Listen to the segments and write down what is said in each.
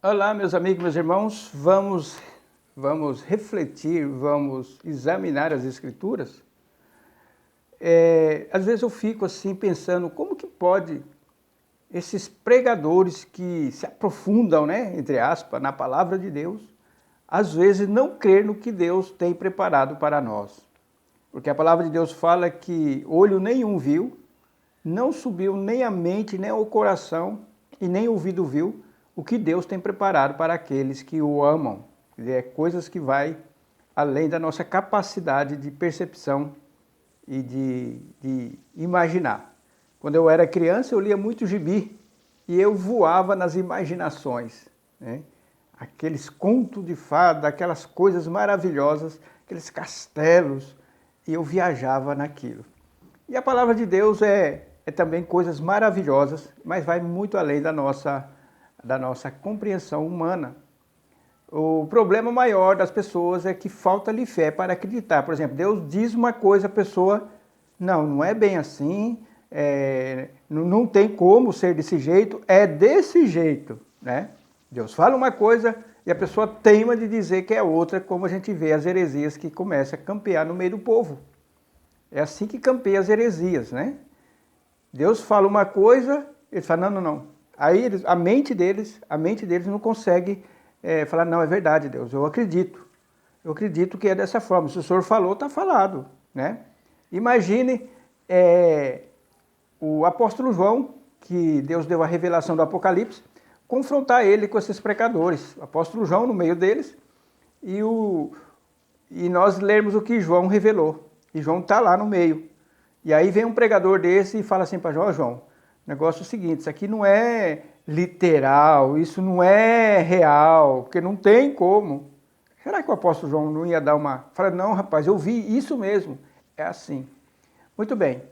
Olá, meus amigos, meus irmãos, vamos refletir, vamos examinar as Escrituras. Às vezes eu fico assim pensando, como que pode esses pregadores que se aprofundam, né, entre aspas, na palavra de Deus, às vezes não crer no que Deus tem preparado para nós. Porque a palavra de Deus fala que olho nenhum viu, não subiu nem a mente, nem ao coração, e nem ouvido viu, o que Deus tem preparado para aqueles que o amam. Quer dizer, coisas que vai além da nossa capacidade de percepção e de imaginar. Quando eu era criança, eu lia muito gibi e eu voava nas imaginações, né? Aqueles contos de fada, aquelas coisas maravilhosas, aqueles castelos, e eu viajava naquilo. E a palavra de Deus é também coisas maravilhosas, mas vai muito além da nossa compreensão humana. O problema maior das pessoas é que falta-lhe fé para acreditar. Por exemplo, Deus diz uma coisa, a pessoa, não é bem assim, não tem como ser desse jeito, é desse jeito, né? Deus fala uma coisa e a pessoa teima de dizer que é outra, como a gente vê as heresias que começam a campear no meio do povo. É assim que campeia as heresias, né? Deus fala uma coisa, eles falam, não. Aí a mente deles não consegue falar, não, é verdade, Deus, eu acredito que é dessa forma, se o Senhor falou, está falado, né? Imagine o apóstolo João, que Deus deu a revelação do Apocalipse, confrontar ele com esses pecadores, o apóstolo João no meio deles, e nós lermos o que João revelou, e João está lá no meio. E aí vem um pregador desse e fala assim para João, João, o negócio é o seguinte, isso aqui não é literal, isso não é real, porque não tem como. Será que o apóstolo João não ia dar uma... Fala, não, rapaz, eu vi isso mesmo. É assim. Muito bem.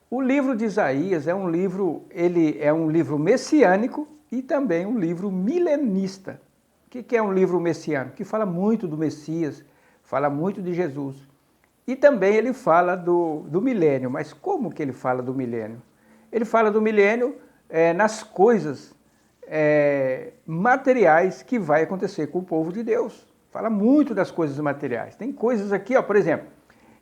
O livro de Isaías ele é um livro messiânico e também um livro milenista. O que é um livro messiânico? Que fala muito do Messias, fala muito de Jesus. E também ele fala do milênio. Mas como que ele fala do milênio? Ele fala do milênio nas coisas materiais que vai acontecer com o povo de Deus. Fala muito das coisas materiais. Tem coisas aqui, ó, por exemplo,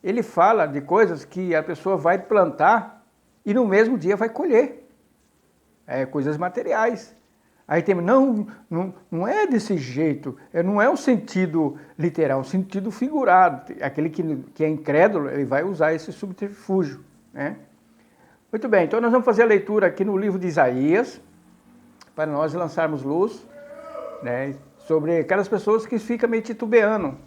ele fala de coisas que a pessoa vai plantar e no mesmo dia vai colher. Coisas materiais. Aí tem, não é desse jeito, não é um sentido literal, é um sentido figurado. Aquele que é incrédulo, ele vai usar esse subterfúgio, né? Muito bem, então nós vamos fazer a leitura aqui no livro de Isaías, para nós lançarmos luz, né, sobre aquelas pessoas que ficam meio titubeando,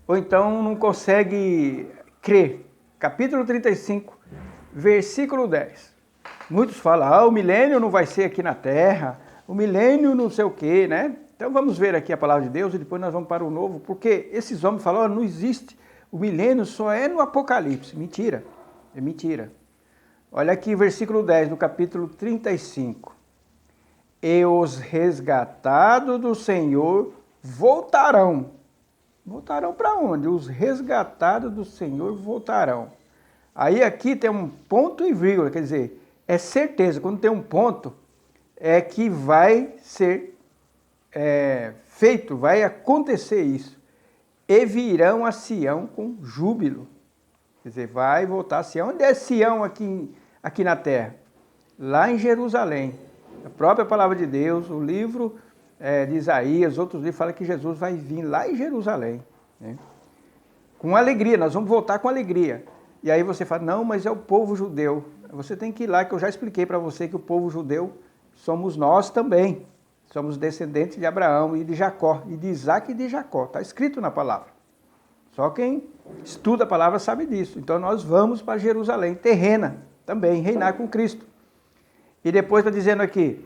ou então não conseguem crer. Capítulo 35, versículo 10. Muitos falam, o milênio não vai ser aqui na terra, o milênio não sei o quê, né? Então vamos ver aqui a palavra de Deus e depois nós vamos para o novo, porque esses homens falam, não existe, o milênio só é no Apocalipse. Mentira, é mentira. Olha aqui versículo 10 do capítulo 35. E os resgatados do Senhor voltarão. Voltarão para onde? Os resgatados do Senhor voltarão. Aí aqui tem um ponto e vírgula, quer dizer, é certeza, quando tem um ponto, é que vai ser feito, vai acontecer isso. E virão a Sião com júbilo. Quer dizer, vai voltar a Sião. Onde é Sião aqui na terra? Lá em Jerusalém. A própria palavra de Deus, o livro de Isaías, outros livros falam que Jesus vai vir lá em Jerusalém, né? Com alegria, nós vamos voltar com alegria. E aí você fala, não, mas é o povo judeu. Você tem que ir lá, que eu já expliquei para você que o povo judeu somos nós também. Somos descendentes de Abraão e de Jacó, e de Isaac e de Jacó. Está escrito na palavra. Só quem estuda a palavra sabe disso. Então nós vamos para Jerusalém terrena também, reinar com Cristo. E depois está dizendo aqui,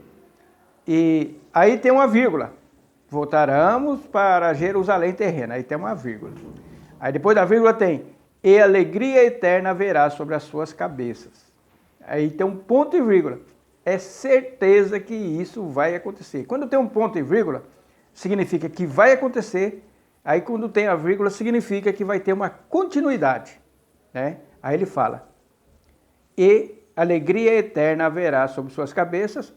e aí tem uma vírgula. Voltaremos para Jerusalém terrena. Aí tem uma vírgula. Aí depois da vírgula tem, e alegria eterna haverá sobre as suas cabeças. Aí tem um ponto e vírgula. É certeza que isso vai acontecer. Quando tem um ponto e vírgula, significa que vai acontecer. Aí quando tem a vírgula, significa que vai ter uma continuidade, né? Aí ele fala, e alegria eterna haverá sobre suas cabeças,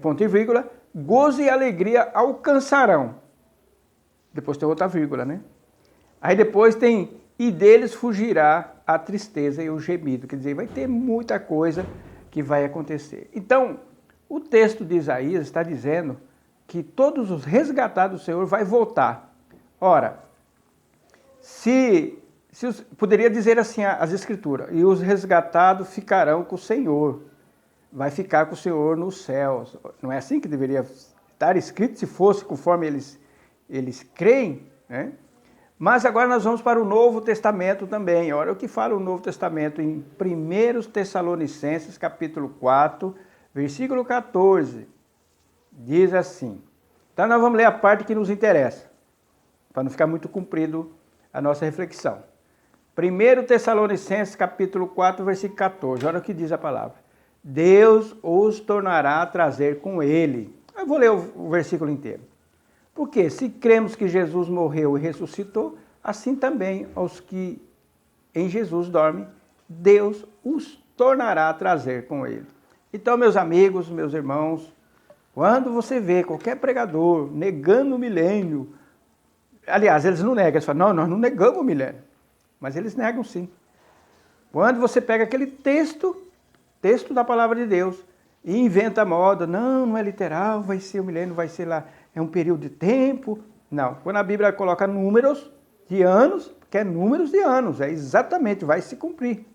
ponto e vírgula, gozo e alegria alcançarão. Depois tem outra vírgula, né? Aí depois tem, e deles fugirá a tristeza e o gemido. Quer dizer, vai ter muita coisa que vai acontecer. Então, o texto de Isaías está dizendo que todos os resgatados do Senhor vai voltar. Ora, poderia dizer assim as Escrituras, e os resgatados ficarão com o Senhor. Vai ficar com o Senhor nos céus. Não é assim que deveria estar escrito, se fosse conforme eles creem, né? Mas agora nós vamos para o Novo Testamento também. Olha o que fala o Novo Testamento em 1 Tessalonicenses, capítulo 4, versículo 14. Diz assim. Então nós vamos ler a parte que nos interessa, para não ficar muito comprido a nossa reflexão. 1 Tessalonicenses, capítulo 4, versículo 14. Olha o que diz a palavra. Deus os tornará a trazer com ele. Eu vou ler o versículo inteiro. Porque se cremos que Jesus morreu e ressuscitou, assim também aos que em Jesus dormem, Deus os tornará a trazer com ele. Então, meus amigos, meus irmãos, quando você vê qualquer pregador negando o milênio, aliás, eles não negam, eles falam, não, nós não negamos o milênio, mas eles negam sim. Quando você pega aquele texto da palavra de Deus, e inventa moda, não é literal, vai ser o milênio, vai ser lá, é um período de tempo. Não, quando a Bíblia coloca números de anos, porque é números de anos, é exatamente, vai se cumprir.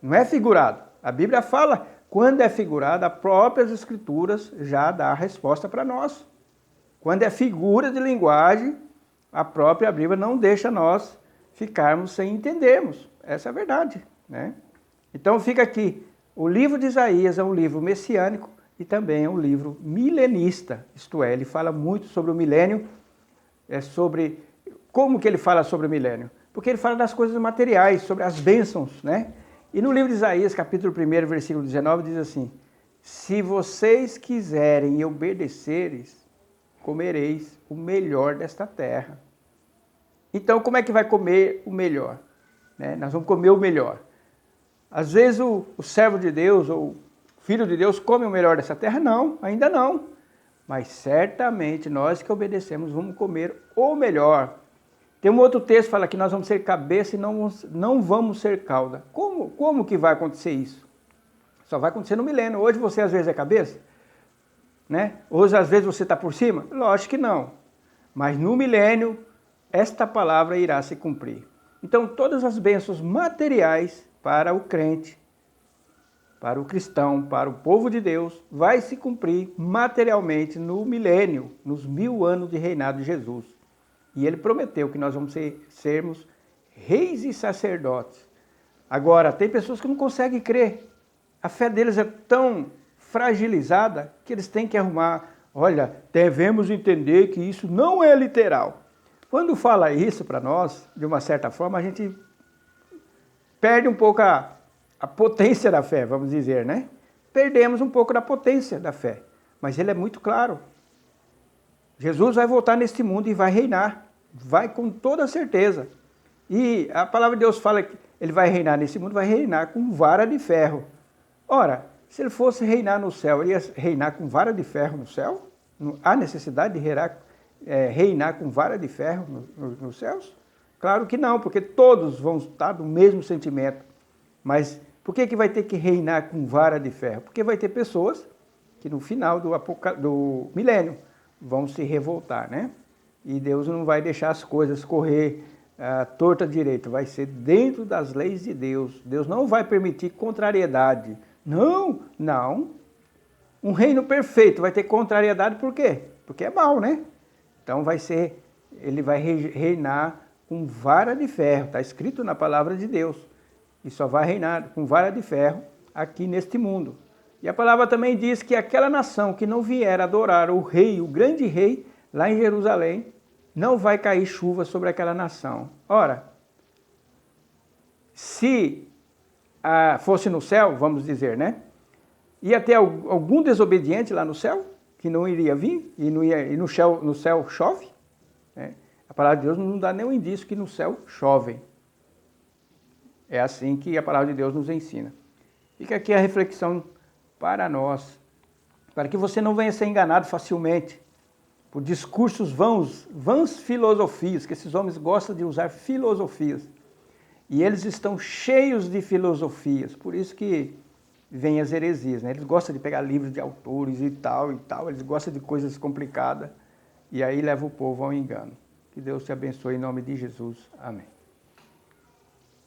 Não é figurado. A Bíblia fala, quando é figurado, as próprias Escrituras já dá a resposta para nós. Quando é figura de linguagem, a própria Bíblia não deixa nós ficarmos sem entendermos. Essa é a verdade, né? Então fica aqui. O livro de Isaías é um livro messiânico e também é um livro milenista, isto é, ele fala muito sobre o milênio, sobre como que ele fala sobre o milênio? Porque ele fala das coisas materiais, sobre as bênçãos, né? E no livro de Isaías, capítulo 1, versículo 19, diz assim, se vocês quiserem e obedeceres, comereis o melhor desta terra. Então, como é que vai comer o melhor? Né? Nós vamos comer o melhor. Às vezes o servo de Deus ou o filho de Deus come o melhor dessa terra? Não, ainda não. Mas certamente nós que obedecemos vamos comer o melhor. Tem um outro texto que fala que nós vamos ser cabeça e não vamos ser cauda. Como que vai acontecer isso? Só vai acontecer no milênio. Hoje você às vezes é cabeça, né? Hoje às vezes você está por cima? Lógico que não. Mas no milênio esta palavra irá se cumprir. Então todas as bênçãos materiais para o crente, para o cristão, para o povo de Deus, vai se cumprir materialmente no milênio, nos 1000 anos de reinado de Jesus. E ele prometeu que nós vamos sermos reis e sacerdotes. Agora, tem pessoas que não conseguem crer. A fé deles é tão fragilizada que eles têm que arrumar. Olha, devemos entender que isso não é literal. Quando fala isso para nós, de uma certa forma, a gente perde um pouco a potência da fé, vamos dizer, né? Perdemos um pouco da potência da fé. Mas ele é muito claro. Jesus vai voltar neste mundo e vai reinar. Vai com toda certeza. E a palavra de Deus fala que ele vai reinar nesse mundo, vai reinar com vara de ferro. Ora, se ele fosse reinar no céu, ele ia reinar com vara de ferro no céu? Há necessidade de reinar com vara de ferro nos céus? Claro que não, porque todos vão estar do mesmo sentimento. Mas por que vai ter que reinar com vara de ferro? Porque vai ter pessoas que no final do milênio vão se revoltar, né? E Deus não vai deixar as coisas correr torta direita, vai ser dentro das leis de Deus. Deus não vai permitir contrariedade. Não. Um reino perfeito vai ter contrariedade por quê? Porque é mal, né? Então ele vai reinar com vara de ferro, está escrito na palavra de Deus. E só vai reinar com vara de ferro aqui neste mundo. E a palavra também diz que aquela nação que não vier adorar o rei, o grande rei, lá em Jerusalém, não vai cair chuva sobre aquela nação. Ora, se fosse no céu, vamos dizer, né? Ia ter algum desobediente lá no céu, que não iria vir, e no céu chove, né? A palavra de Deus não dá nenhum indício que no céu chove. É assim que a palavra de Deus nos ensina. Fica aqui a reflexão para nós. para que você não venha ser enganado facilmente por discursos vãs filosofias, que esses homens gostam de usar filosofias. E eles estão cheios de filosofias, por isso que vêm as heresias, né? Eles gostam de pegar livros de autores e tal, eles gostam de coisas complicadas, e aí leva o povo ao engano. Que Deus te abençoe em nome de Jesus. Amém.